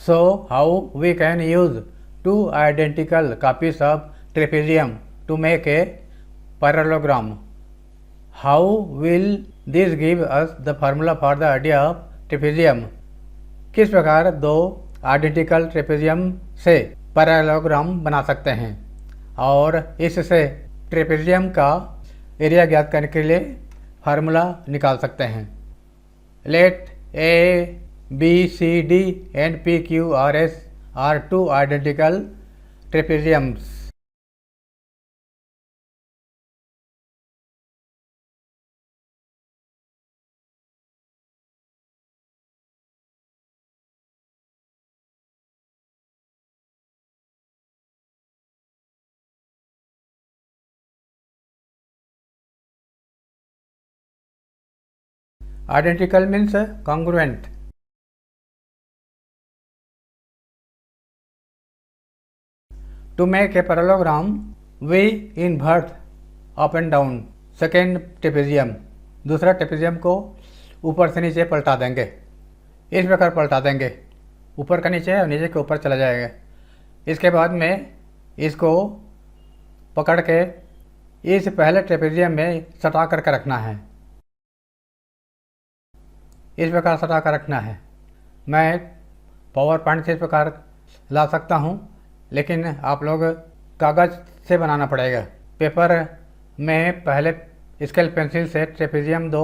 So how we can use two identical copies of trapezium to make a parallelogram? How will this give us the formula for the idea of trapezium? किस प्रकार दो identical trapezium से parallelogram बना सकते हैं और इससे trapezium का एरिया ज्ञात करने के लिए फार्मूला निकाल सकते हैं। Let A B C D and P Q R S are two identical trapeziums. Identical means congruent. To make a parallelogram, we invert up and down second trapezium. दूसरा trapezium को ऊपर से नीचे पलटा देंगे। इस प्रकार पलटा देंगे, ऊपर का नीचे और नीचे के ऊपर चला जाएगा। इसके बाद में इसको पकड़ के इस पहले ट्रेपेजियम में सटा करके रखना है। इस प्रकार सटा कर रखना है। मैं पावर पॉइंट से इस प्रकार ला सकता हूँ, लेकिन आप लोग कागज़ से बनाना पड़ेगा। पेपर में पहले स्केल पेंसिल से ट्रेपेजियम दो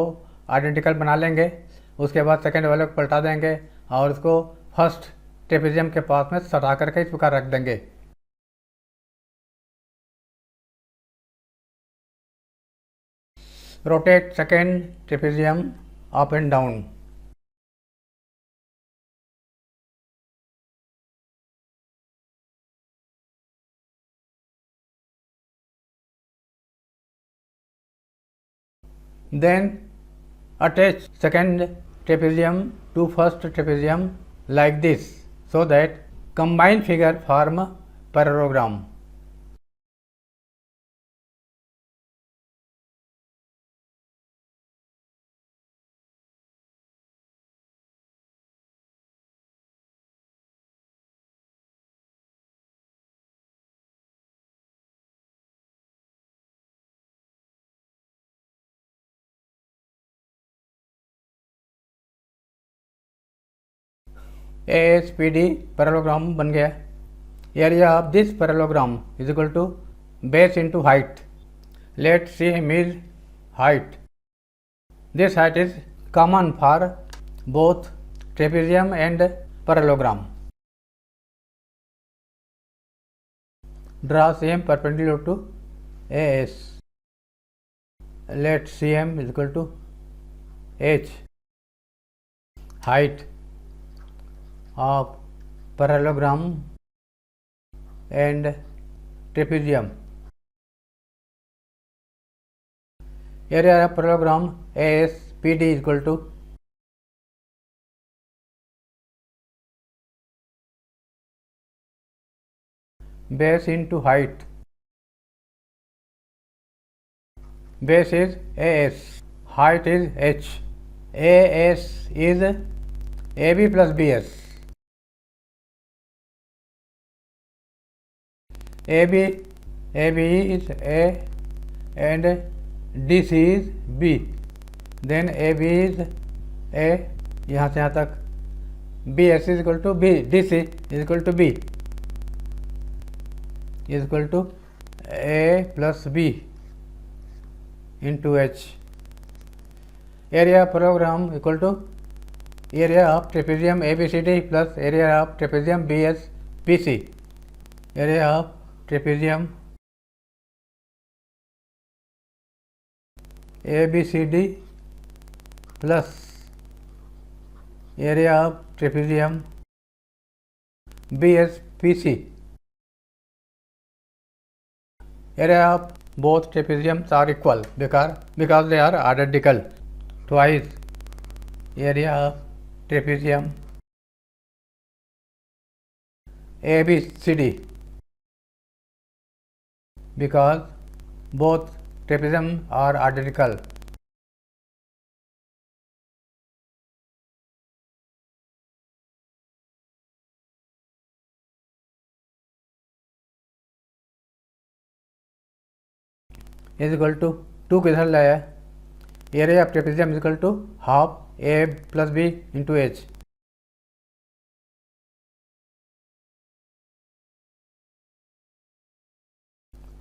आइडेंटिकल बना लेंगे, उसके बाद सेकेंड वाले को पलटा देंगे और उसको फर्स्ट ट्रेपेजियम के पास में सटा करके इस प्रकार रख देंगे। Rotate second trapezium up and down. Then attach second trapezium to first trapezium like this, so that combined figure form parallelogram. ASPD parallelogram बन गया। Area of this parallelogram is equal to base into height. Let CM is height. This height is common for both trapezium and parallelogram. Draw CM perpendicular to AS। let CM is equal to H, height of parallelogram and trapezium. Area of parallelogram ASPD is equal to base into height. Base is AS, height is H. AS is AB plus BS. AB is A and DC is B. Then AB is A, यहाँ से यहाँ तक। BS is equal to B, DC is equal to B, is equal to A plus B into H. Area of parallelogram equal to area of trapezium ABCD plus area of trapezium BSPC. Area of trapezium ABCD plus area of trapezium BSPC. Area of both trapeziums are equal because they are identical. Twice area of trapezium ABCD, because both trapezium are identical. Is equal to 2 किधर लाया, area of trapezium is equal to half A plus B into H.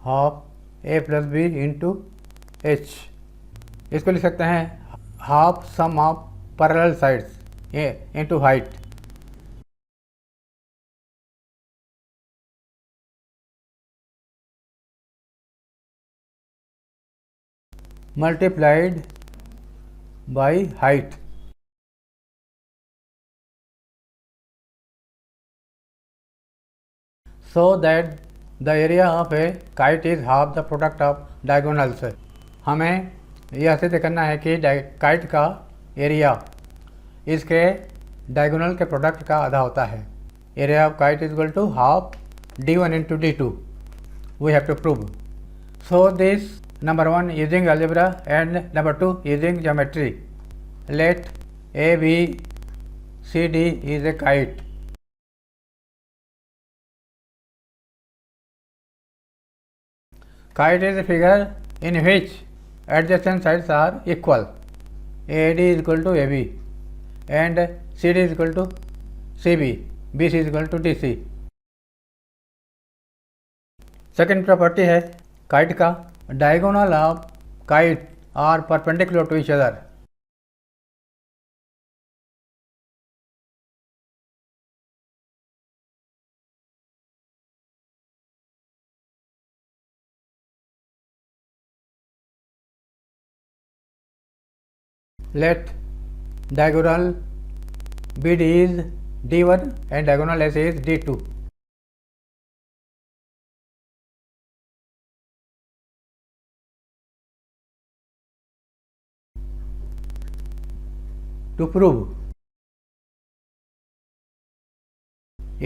Half A plus B into H, इसको लिख सकते हैं half sum of parallel sides A into height. Multiplied by height. So that the area of a kite is half the product of diagonals। हमें यह सिद्ध करना है कि काइट का एरिया इसके डायगोनल के प्रोडक्ट का आधा होता है। Area of kite is equal to half d1 into d2 we have to prove. So this number 1 using algebra and number 2 using geometry. Let A B C D is a kite. Kite is a figure in which adjacent sides are equal. AD is equal to AB and CD is equal to CB, BC is equal to DC। Second property है kite का, diagonal of kite are perpendicular to each other. Let diagonal BD is D1 and diagonal AC is D2। To prove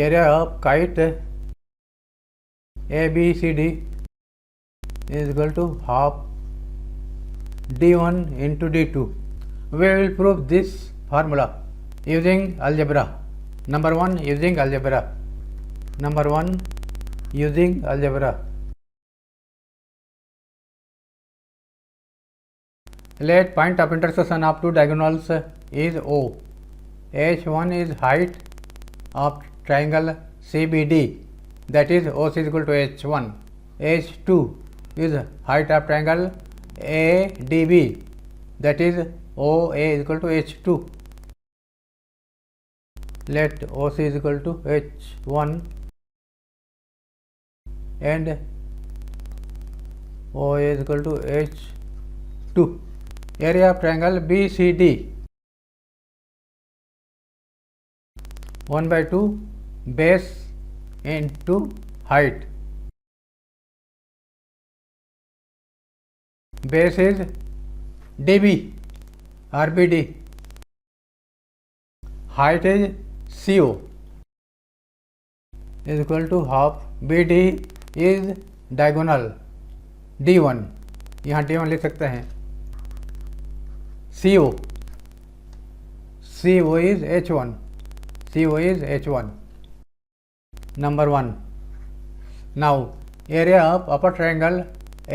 area of kite ABCD is equal to half D1 into D2, we will prove this formula using algebra। Number 1 using algebra। Number 1 using algebra। Let point of intersection of two diagonals is O। H1 is height of triangle CBD, that is OC is equal to H1। H2 is height of triangle ADB, that is OA is equal to H2। Let OC is equal to H1 and OA is equal to H2। Area of triangle BCD 1/2 base into height। Base is DB RBD, height is CO is equal to half BD is diagonal D1, यहाँ D1 लिख सकते हैं। CO is H1, CO is H1। Number 1 now area of upper triangle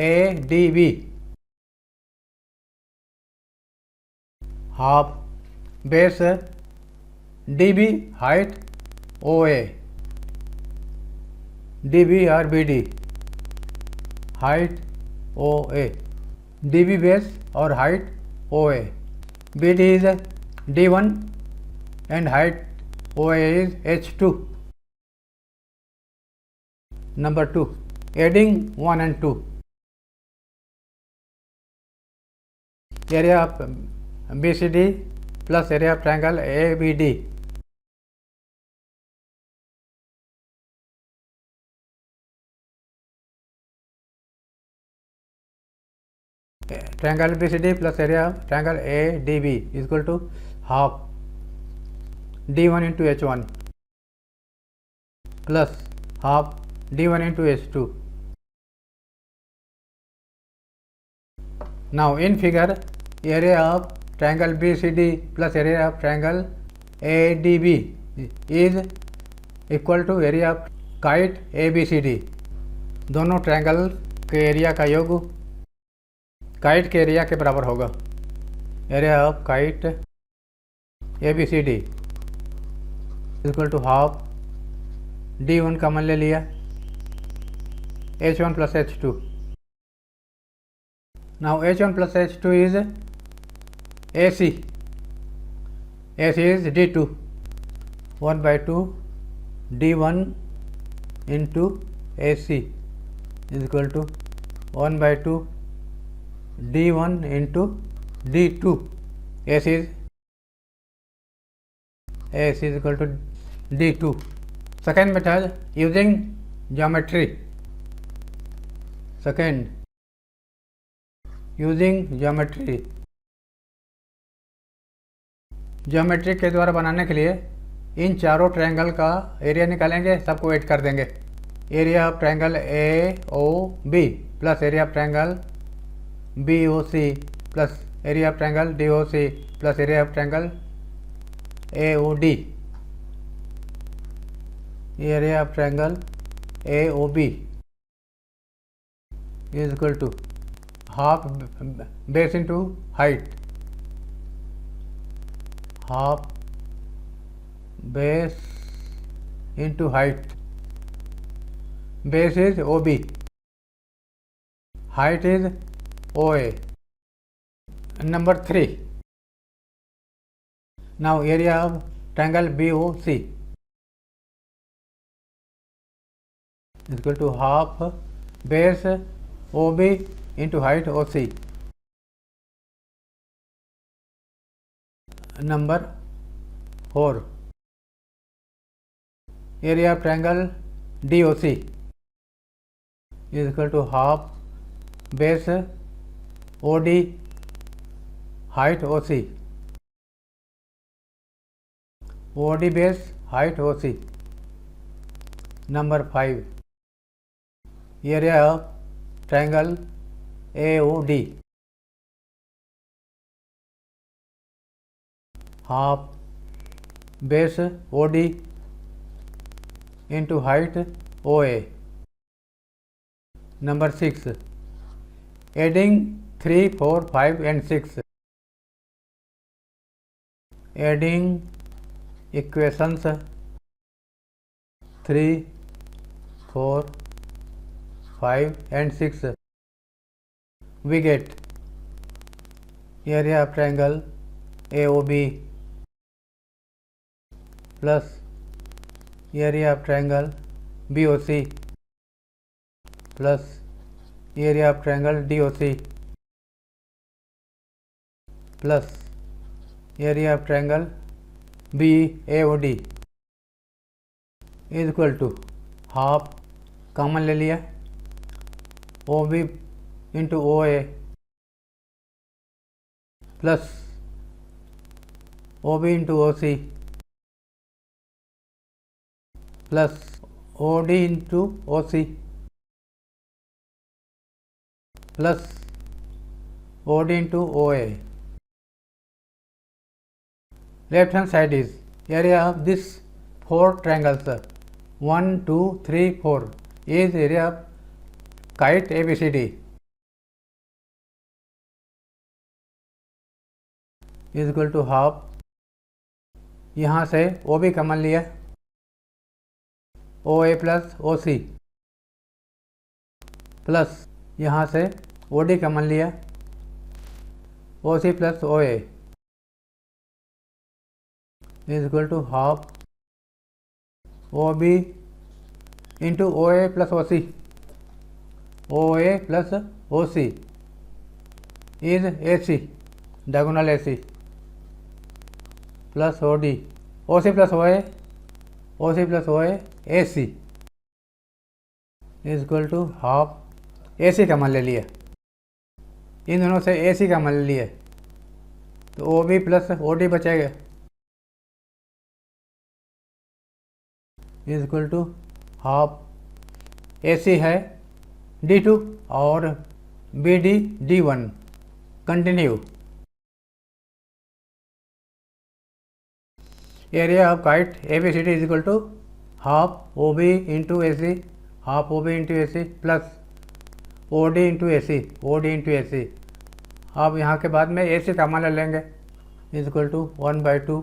ADB half base DB height OA, DB RBD height OA, DB base और height OA, BD is D1 and height OA is H2। Number 2 adding 1 and 2, area of BCD plus area of triangle ABD। Triangle BCD plus area of triangle ADB is equal to half D1 into H1 plus half D1 into H2। Now in figure area of triangle BCD plus area of triangle ADB is equal to area of kite ABCD। दोनों triangle के area का योग kite के area के बराबर होगा। Area of kite ABCD equal to half D1 common ले लिया, H1 plus H2। Now H1 plus H2 is AC is D2, 1 by 2 D1 into AC is equal to 1 by 2 D1 into D2. AC is equal to D2. Second method using geometry. Second, using geometry. Geometry के द्वारा बनाने के लिए इन चारों triangle का area निकालेंगे, सबको add कर देंगे। Area of triangle AOB plus area of triangle BOC plus area of triangle DOC plus area of triangle AOD। Area of triangle AOB is equal to half base into height, half base into height. Base is OB, height is OA. Number 3. Now area of triangle BOC is equal to half base OB into height OC. Number 4. Area of triangle DOC is equal to half base OD height OC. OD base height OC. Number 5. Area of triangle AOD half base OD into height OA. Number 6. Adding 3, 4, 5 and 6. Adding equations 3, 4, 5 and 6. We get area of triangle AOB plus area of triangle BOC plus area of triangle DOC plus area of triangle BAOD is equal to half common ले लिया, OB into OA plus OB into OC plus OD into OC plus OD into OA. Left hand side is area of this 4 triangles 1, 2, 3, 4 is area of kite ABCD is equal to half, यहाँ से OB common लिया, OA plus OC plus यहाँ से OD common लिया, OC plus OA is equal to half OB into OA plus OC, OA plus OC is AC, diagonal AC plus OD, OC plus OA, OC plus OA AC is equal to half, AC common ले लिया, इन दोनों से AC common ले लिया तो OB plus OD बचेगा is equal to half, AC है D2 और BD D1. Continue. Area of kite ABCD is equal to half OB into AC, half OB into AC plus OD into AC, OD into AC अब यहाँ के बाद में AC common ले लेंगे, is equal to 1/2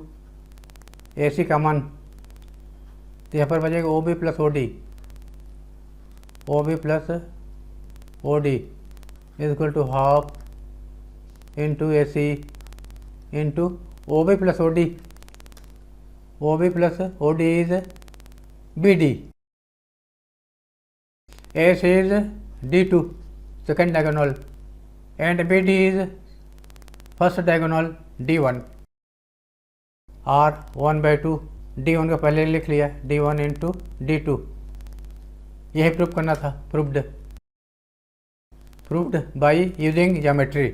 AC common, तो यहाँ पर बचेगा OB plus OD, OB plus OD is equal to half into AC into OB plus OD, OB plus OD is BD, AC is D2 second diagonal and BD is first diagonal D1, R 1/2 D1 का पहले लिख लिया, D1 into D2, यही proof करना था, proved by using geometry.